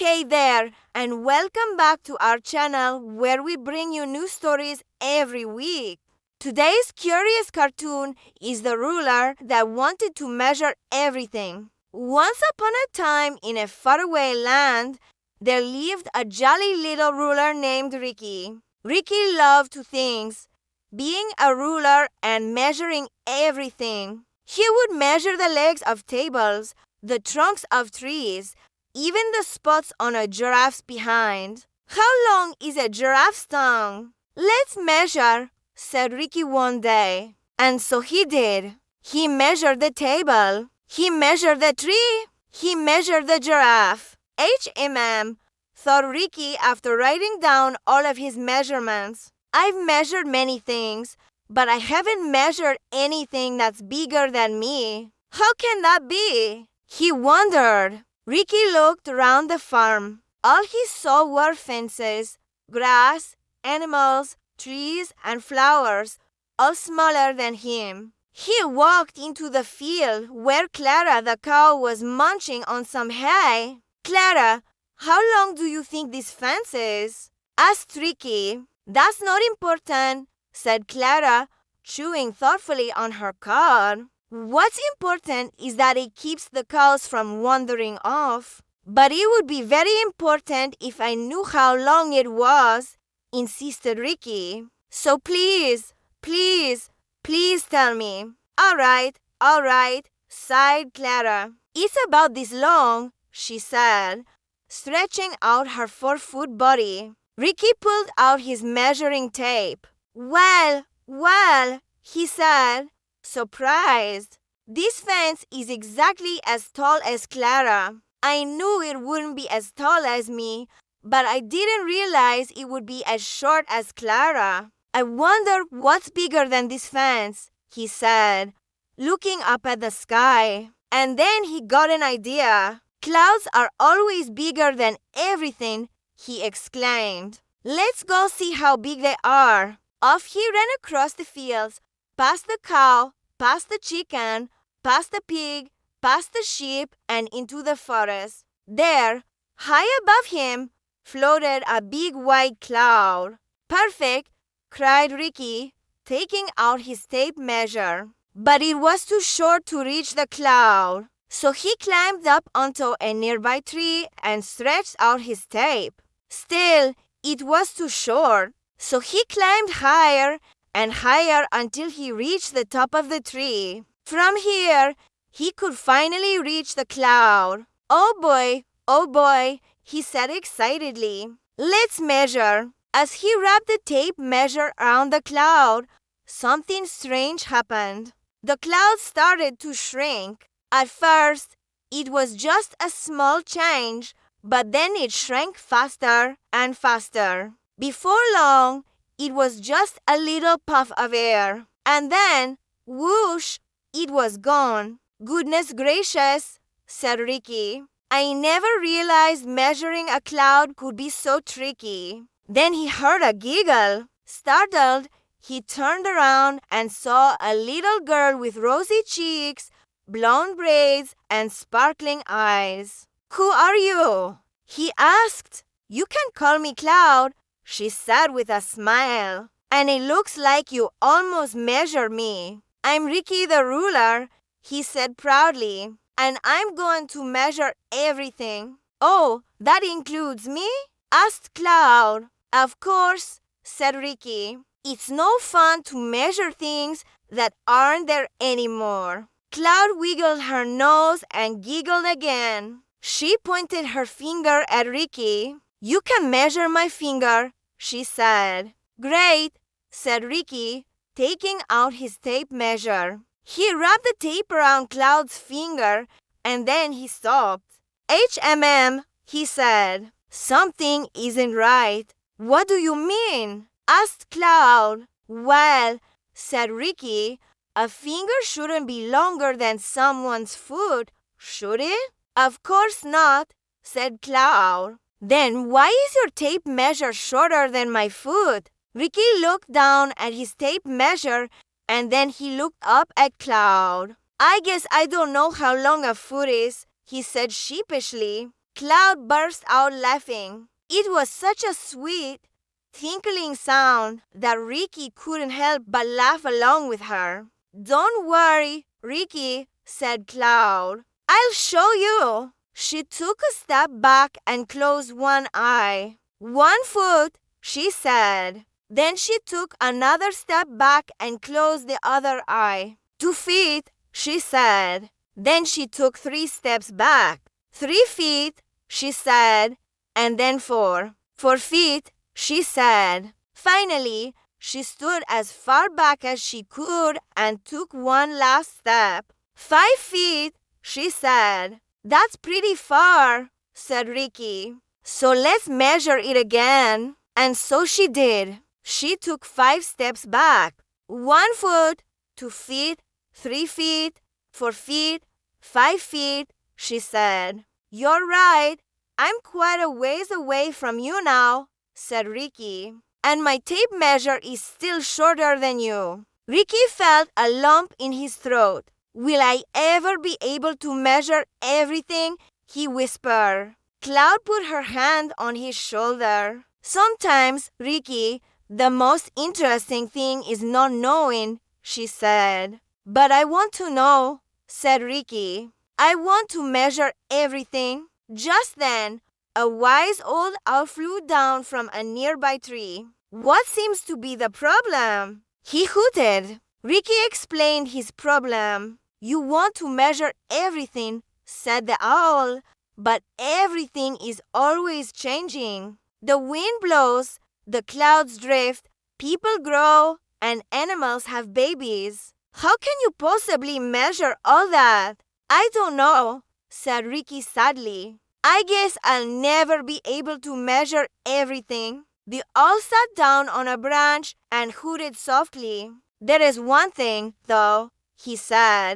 Hey there, and welcome back to our channel where we bring you new stories every week. Today's curious cartoon is the ruler that wanted to measure everything. Once upon a time in a faraway land, there lived a jolly little ruler named Ricky. Ricky loved two things: being a ruler and measuring everything. He would measure the legs of tables, the trunks of trees, even the spots on a giraffe's behind. How long is a giraffe's tongue? Let's measure, said Ricky one day. And so he did. He measured the table. He measured the tree. He measured the giraffe. thought Ricky after writing down all of his measurements. I've measured many things, but I haven't measured anything that's bigger than me. How can that be? He wondered. Ricky looked around the farm. All he saw were fences, grass, animals, trees, and flowers, all smaller than him. He walked into the field where Clara the cow was munching on some hay. Clara, how long do you think this fence is? Asked Ricky. That's not important, said Clara, chewing thoughtfully on her cud. What's important is that it keeps the cows from wandering off. But it would be very important if I knew how long it was, insisted Ricky. So please tell me. All right, sighed Clara. It's about this long, she said, stretching out her 4-foot body. Ricky pulled out his measuring tape. Well, he said, surprised. This fence is exactly as tall as Clara. I knew it wouldn't be as tall as me, but I didn't realize it would be as short as Clara. I wonder what's bigger than this fence, he said, looking up at the sky. And then he got an idea. Clouds are always bigger than everything, he exclaimed. Let's go see how big they are. Off he ran across the fields, past the cow, past the chicken, past the pig, past the sheep, and into the forest. There, high above him, floated a big white cloud. Perfect, cried Ricky, taking out his tape measure. But it was too short to reach the cloud. So he climbed up onto a nearby tree and stretched out his tape. Still, it was too short. So he climbed higher and higher until he reached the top of the tree. From here, he could finally reach the cloud. Oh boy, he said excitedly. Let's measure. As he wrapped the tape measure around the cloud, something strange happened. The cloud started to shrink. At first, it was just a small change, but then it shrank faster and faster. Before long, it was just a little puff of air. And then, whoosh, it was gone. Goodness gracious, said Ricky. I never realized measuring a cloud could be so tricky. Then he heard a giggle. Startled, he turned around and saw a little girl with rosy cheeks, blonde braids, and sparkling eyes. Who are you? He asked. You can call me Cloud, she said with a smile. And it looks like you almost measured me. I'm Ricky the ruler, he said proudly, and I'm going to measure everything. Oh, that includes me? Asked Cloud. Of course, said Ricky. It's no fun to measure things that aren't there anymore. Cloud wiggled her nose and giggled again. She pointed her finger at Ricky. You can measure my finger, she said. Great, said Ricky, taking out his tape measure. He wrapped the tape around Cloud's finger and then he stopped. He said. Something isn't right. What do you mean? Asked Cloud. Well, said Ricky, a finger shouldn't be longer than someone's foot, should it? Of course not, said Cloud. Then why is your tape measure shorter than my foot? Ricky looked down at his tape measure and then he looked up at Cloud. I guess I don't know how long a foot is, he said sheepishly. Cloud burst out laughing. It was such a sweet, tinkling sound that Ricky couldn't help but laugh along with her. "Don't worry, Ricky," said Cloud. "I'll show you." She took a step back and closed one eye. "1 foot," she said. Then she took another step back and closed the other eye. 2 feet, she said. Then she took 3 steps back. 3 feet, she said, and then 4. 4 feet, she said. Finally, she stood as far back as she could and took one last step. 5 feet, she said. "That's pretty far," said Ricky. "So let's measure it again." And so she did. She took 5 steps back. 1 foot, 2 feet, 3 feet, 4 feet, 5 feet, she said. "You're right. I'm quite a ways away from you now," said Ricky. "And my tape measure is still shorter than you." Ricky felt a lump in his throat. "Will I ever be able to measure everything?" he whispered. Cloud put her hand on his shoulder. "Sometimes, Ricky, the most interesting thing is not knowing," she said. "But I want to know," said Ricky. "I want to measure everything." Just then, a wise old owl flew down from a nearby tree. "What seems to be the problem?" he hooted. Ricky explained his problem. "You want to measure everything," said the owl, "but everything is always changing. The wind blows, the clouds drift, people grow, and animals have babies. How can you possibly measure all that?" "I don't know," said Ricky sadly. "I guess I'll never be able to measure everything." The owl sat down on a branch and hooted softly. "There is one thing, though," he said,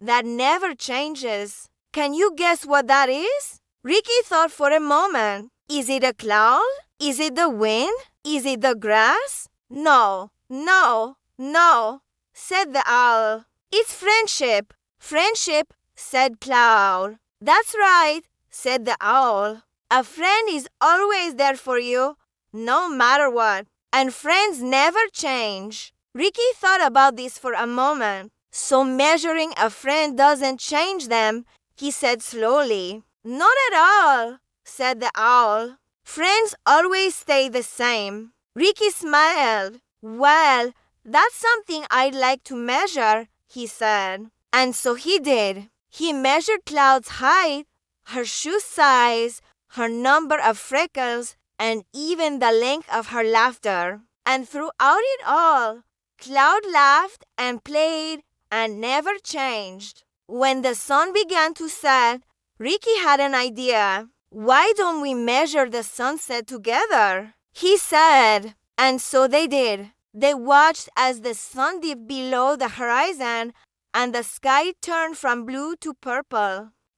"that never changes. Can you guess what that is?" Ricky thought for a moment. "Is it a cloud? Is it the wind? Is it the grass?" No, said the owl. "It's friendship." "Friendship," said Cloud. "That's right," said the owl. "A friend is always there for you, no matter what. And friends never change." Ricky thought about this for a moment. "So measuring a friend doesn't change them," he said slowly. "Not at all," said the owl. "Friends always stay the same." Ricky smiled. "Well, that's something I'd like to measure," he said. And so he did. He measured Cloud's height, her shoe size, her number of freckles, and even the length of her laughter. And throughout it all, Cloud laughed and played and never changed. When the sun began to set, Ricky had an idea. "Why don't we measure the sunset together?" he said. And so they did. They watched as the sun dipped below the horizon and the sky turned from blue to purple,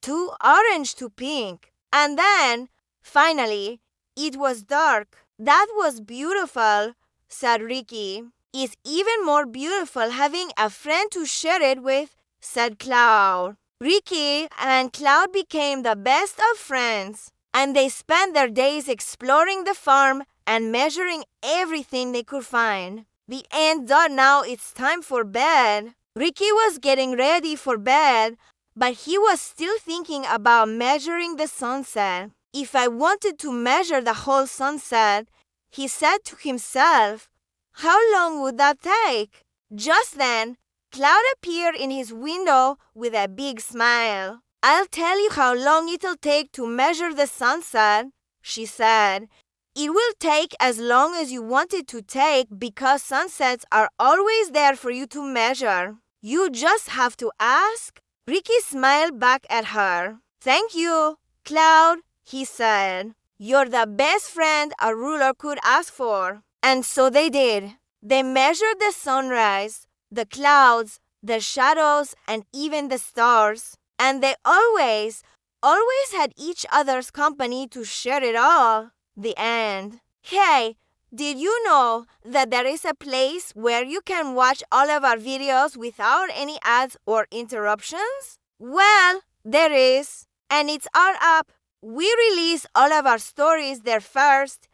to orange to pink. And then, finally, it was dark. "That was beautiful," said Ricky. "It's even more beautiful having a friend to share it with," said Cloud. Ricky and Cloud became the best of friends, and they spent their days exploring the farm and measuring everything they could find. The end thought now it's time for bed. Ricky was getting ready for bed, but he was still thinking about measuring the sunset. "If I wanted to measure the whole sunset," he said to himself, "how long would that take?" Just then, Cloud appeared in his window with a big smile. "I'll tell you how long it'll take to measure the sunset," she said. "It will take as long as you want it to take because sunsets are always there for you to measure. You just have to ask." Ricky smiled back at her. "Thank you, Cloud," he said. "You're the best friend a ruler could ask for." And so they did. They measured the sunrise, the clouds, the shadows, and even the stars. And they always had each other's company to share it all. The end. Hey, did you know that there is a place where you can watch all of our videos without any ads or interruptions? Well, there is. And it's our app. We release all of our stories there first,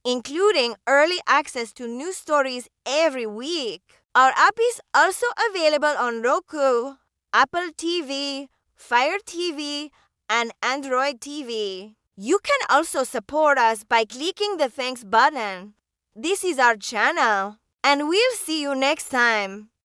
including early access to new stories every week. Our app is also available on Roku, Apple TV, Fire TV, and Android TV. You can also support us by clicking the thanks button. This is our channel, and we'll see you next time.